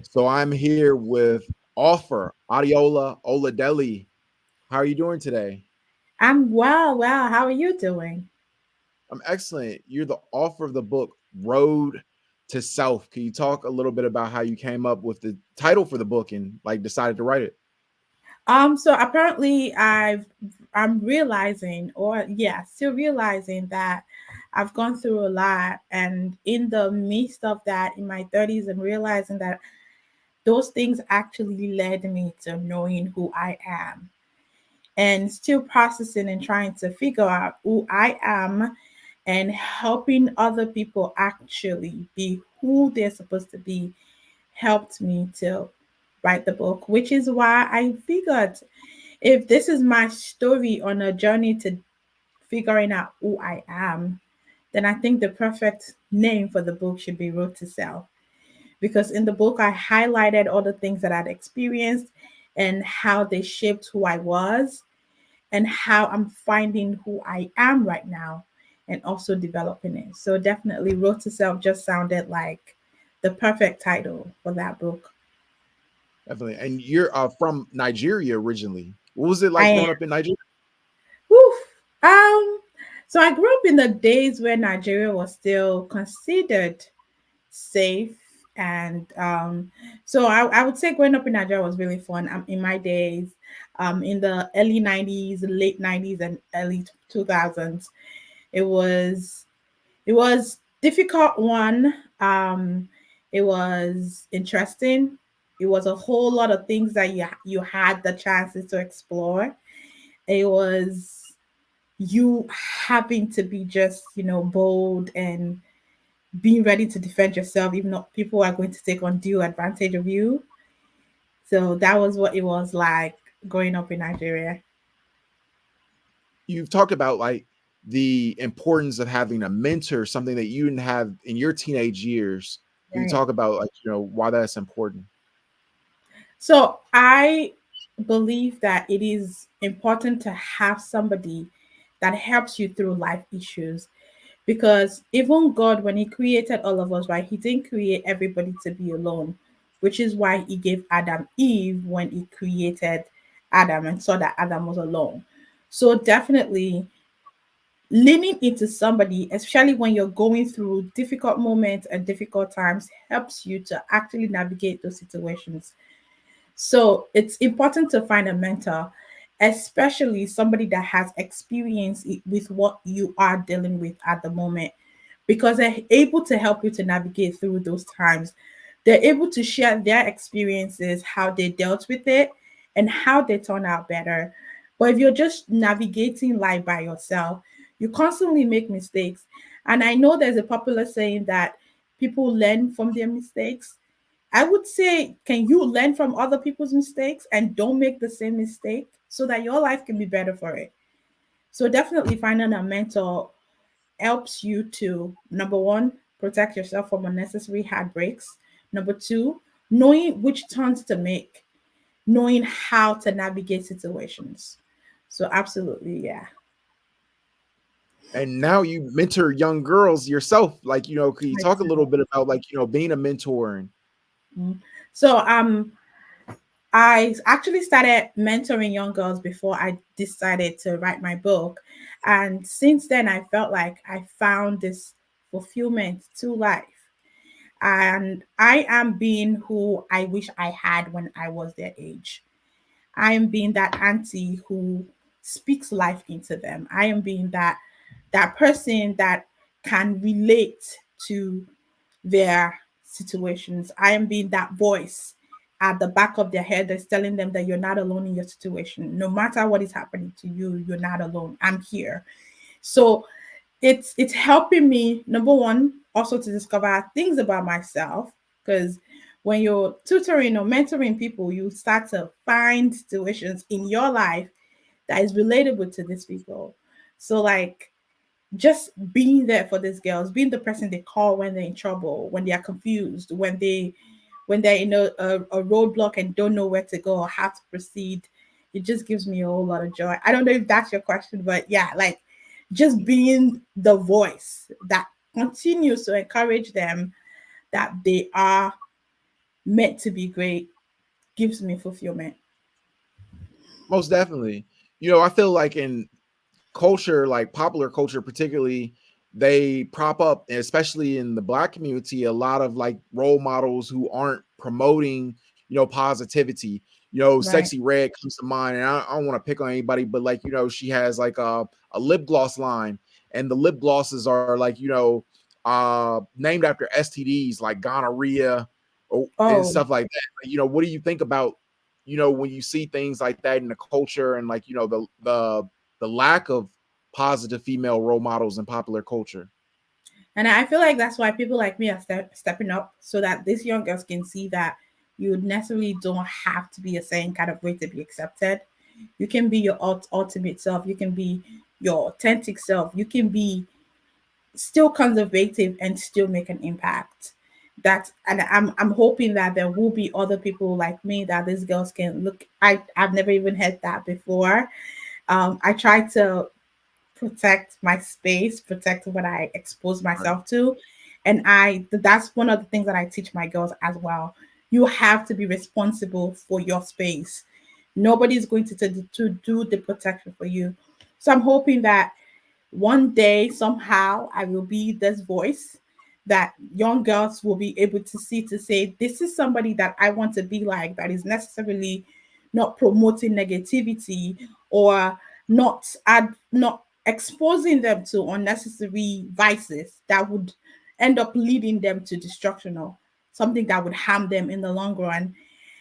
So I'm here with author Adeola Oladele. How are you doing today? I'm well, well. How are you doing? I'm excellent. You're the author of the book Road to Self. Can you talk a little bit about how you came up with the title for the book and like decided to write it? So apparently I'm realizing, or yeah, still realizing that I've gone through a lot, and in the midst of that, in my 30s, and realizing that those things actually led me to knowing who I am, and still processing and trying to figure out who I am, and helping other people actually be who they're supposed to be helped me to write the book, which is why I figured if this is my story on a journey to figuring out who I am, then I think the perfect name for the book should be Road to Self. Because in the book, I highlighted all the things that I'd experienced and how they shaped who I was and how I'm finding who I am right now and also developing it. So definitely Road to Self just sounded like the perfect title for that book. Definitely. And you're from Nigeria originally. What was it I like am. growing up in Nigeria? Whew. Um, so I grew up in the days where Nigeria was still considered safe, and so I would say growing up in Nigeria was really fun. In my days, in the early '90s, late '90s, and early 2000s, it was it was difficult one. It was interesting. It was a whole lot of things that you had the chances to explore. It was you having to be just bold and being ready to defend yourself even though people are going to take undue advantage of you. So that was what it was like growing up in Nigeria. You've talked about like the importance of having a mentor, something that you didn't have in your teenage years. Can you Right. talk about like, why that's important? So I believe that it is important to have somebody that helps you through life issues, because even God, when He created all of us, right, He didn't create everybody to be alone, which is why He gave Adam Eve when He created Adam and saw that Adam was alone. So definitely leaning into somebody, especially when you're going through difficult moments and difficult times, helps you to actually navigate those situations. So it's important to find a mentor, especially somebody that has experience with what you are dealing with at the moment, because they're able to help you to navigate through those times. They're able to share their experiences, how they dealt with it, and how they turn out better. But if you're just navigating life by yourself, you constantly make mistakes. And I know there's a popular saying that people learn from their mistakes. I would say, can you learn from other people's mistakes and don't make the same mistake so that your life can be better for it? So, definitely finding a mentor helps you to, number one, protect yourself from unnecessary heartbreaks. Number two, knowing which turns to make, knowing how to navigate situations. So, absolutely, yeah. And now you mentor young girls yourself. Like, can you I talk a do. little bit about like, being a mentor and Mhm. So, I actually started mentoring young girls before I decided to write my book. And since then, I felt like I found this fulfillment to life. And I am being who I wish I had when I was their age. I am being that auntie who speaks life into them. I am being that person that can relate to their situations. I am being that voice at the back of their head that's telling them that you're not alone in your situation. No matter what is happening to you, you're not alone. I'm here. So it's helping me, number one, also to discover things about myself, because when you're tutoring or mentoring people, you start to find situations in your life that is relatable to these people. So like just being there for these girls, being the person they call when they're in trouble, when they are confused, when they're in a roadblock and don't know where to go or how to proceed. It just gives me a whole lot of joy. I don't know if that's your question, but yeah, like just being the voice that continues to encourage them that they are meant to be great gives me fulfillment. Most definitely. I feel like in culture, like popular culture particularly, they prop up, especially in the Black community, a lot of like role models who aren't promoting, positivity. Right. Sexy Red comes to mind, and I don't want to pick on anybody, but like, she has like a lip gloss line, and the lip glosses are like, named after STDs like gonorrhea and Oh, stuff like that. What do you think about, when you see things like that in the culture, and like, the lack of positive female role models in popular culture? and I feel like that's why people like me are stepping up so that these young girls can see that you necessarily don't have to be a certain kind of way to be accepted. You can be your ultimate self. You can be your authentic self. You can be still conservative and still make an impact. And I'm hoping that there will be other people like me that these girls can look. I've never even heard that before. I try to protect my space, protect what I expose Right. myself to. And that's one of the things that I teach my girls as well. You have to be responsible for your space. Nobody's going to do the protection for you. So I'm hoping that one day somehow I will be this voice that young girls will be able to see, to say this is somebody that I want to be like, that is necessarily not promoting negativity, or not exposing them to unnecessary vices that would end up leading them to destruction, or something that would harm them in the long run.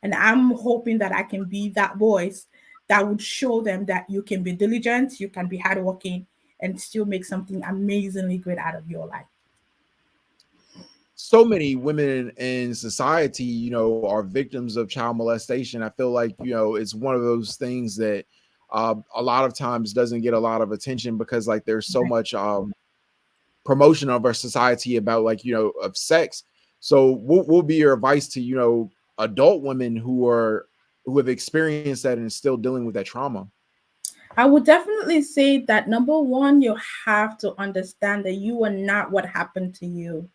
And I'm hoping that I can be that voice that would show them that you can be diligent, you can be hardworking, and still make something amazingly great out of your life. So many women in society, are victims of child molestation. I feel like, it's one of those things that a lot of times doesn't get a lot of attention, because like there's so much promotion of our society about, like, of sex. So what will be your advice to, adult women who have experienced that and still dealing with that trauma? I would definitely say that number one, you have to understand that you are not what happened to you.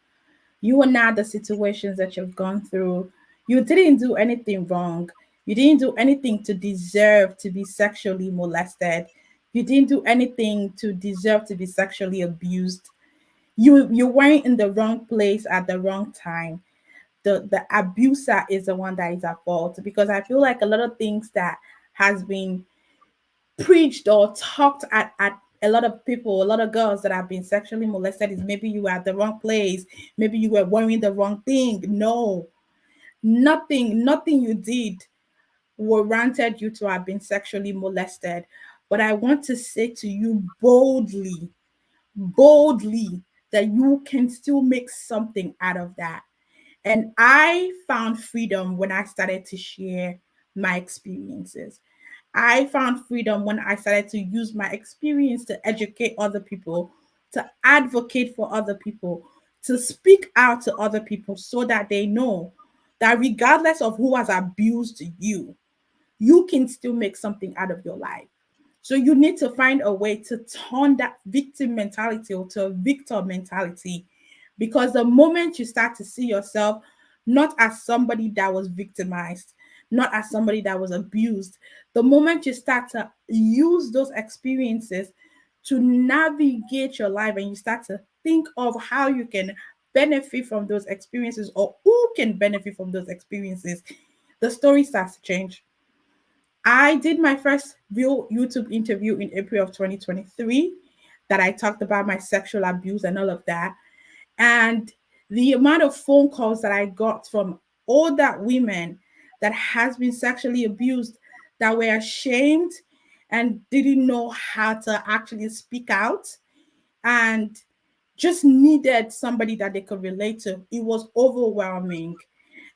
You are not the situations that you've gone through. You didn't do anything wrong. You didn't do anything to deserve to be sexually molested. You didn't do anything to deserve to be sexually abused. You weren't in the wrong place at the wrong time. The abuser is the one that is at fault, because I feel like a lot of things that has been preached or talked at a lot of people, a lot of girls that have been sexually molested, is maybe you were at the wrong place, maybe you were wearing the wrong thing. No, nothing you did warranted you to have been sexually molested. But I want to say to you boldly, that you can still make something out of that. And I found freedom when I started to share my experiences. I found freedom when I started to use my experience to educate other people, to advocate for other people, to speak out to other people, so that they know that regardless of who has abused you, you can still make something out of your life. So you need to find a way to turn that victim mentality or to a victor mentality, because the moment you start to see yourself not as somebody that was victimized, not as somebody that was abused, the moment you start to use those experiences to navigate your life, and you start to think of how you can benefit from those experiences, or who can benefit from those experiences, the story starts to change. I did my first real YouTube interview in April of 2023, that I talked about my sexual abuse and all of that. And the amount of phone calls that I got from older women that has been sexually abused, that were ashamed and didn't know how to actually speak out, and just needed somebody that they could relate to. It was overwhelming.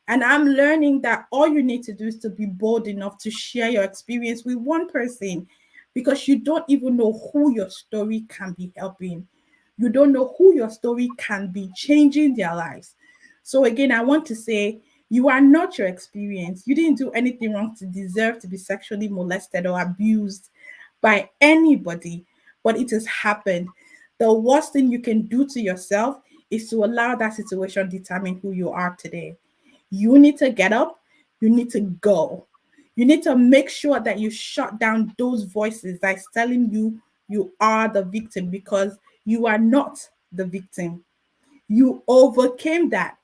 And I'm learning that all you need to do is to be bold enough to share your experience with one person, because you don't even know who your story can be helping. You don't know who your story can be changing their lives. So, again, I want to say you are not your experience. You didn't do anything wrong to deserve to be sexually molested or abused by anybody, but it has happened. The worst thing you can do to yourself is to allow that situation determine who you are today. You need to get up, you need to go. You need to make sure that you shut down those voices that's telling you you are the victim, because you are not the victim. You overcame that.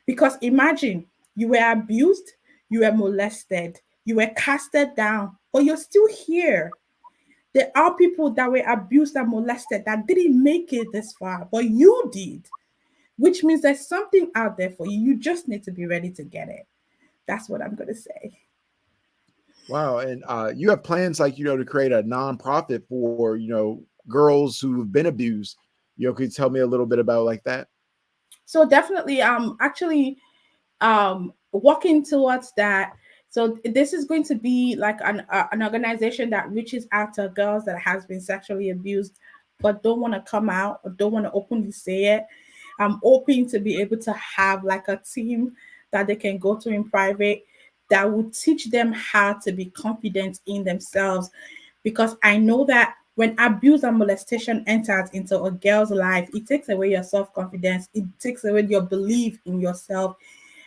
Because imagine, you were abused, you were molested, you were casted down, but you're still here. There are people that were abused and molested that didn't make it this far, but you did, which means there's something out there for you. You just need to be ready to get it. That's what I'm going to say. Wow. And you have plans like, to create a nonprofit for, girls who've been abused. Could you tell me a little bit about like that? So definitely, actually, working towards that. So this is going to be like an organization that reaches out to girls that has been sexually abused but don't want to come out or don't want to openly say it. I'm hoping to be able to have like a team that they can go to in private that will teach them how to be confident in themselves, because I know that when abuse and molestation enters into a girl's life, it takes away your self confidence, it takes away your belief in yourself,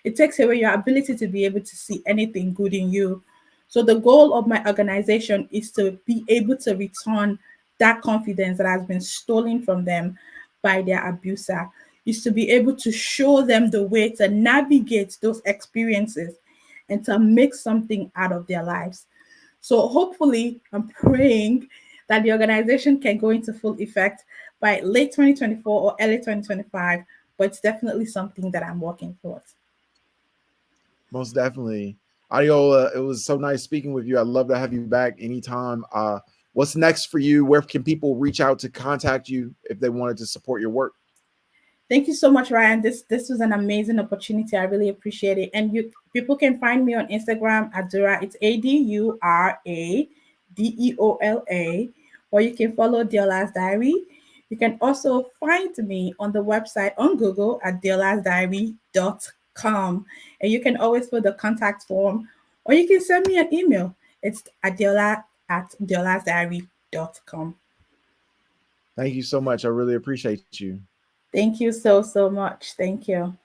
it takes away your ability to be able to see anything good in you. So, the goal of my organization is to be able to return that confidence that has been stolen from them by their abuser, is to be able to show them the way to navigate those experiences and to make something out of their lives. So hopefully, I'm praying that the organization can go into full effect by late 2024 or early 2025. But it's definitely something that I'm working towards. Most definitely. Adeola, it was so nice speaking with you. I'd love to have you back anytime. What's next for you? Where can people reach out to contact you if they wanted to support your work? Thank you so much, Ryan. This was an amazing opportunity. I really appreciate it. And you people can find me on Instagram, Adura. It's ADURADEOLA. Or you can follow Deola's Diary. You can also find me on the website on Google at deolasdiary.com. And you can always fill the contact form, or you can send me an email. It's adeola@deolasdiary.com. Thank you so much. I really appreciate you. Thank you so, so much. Thank you.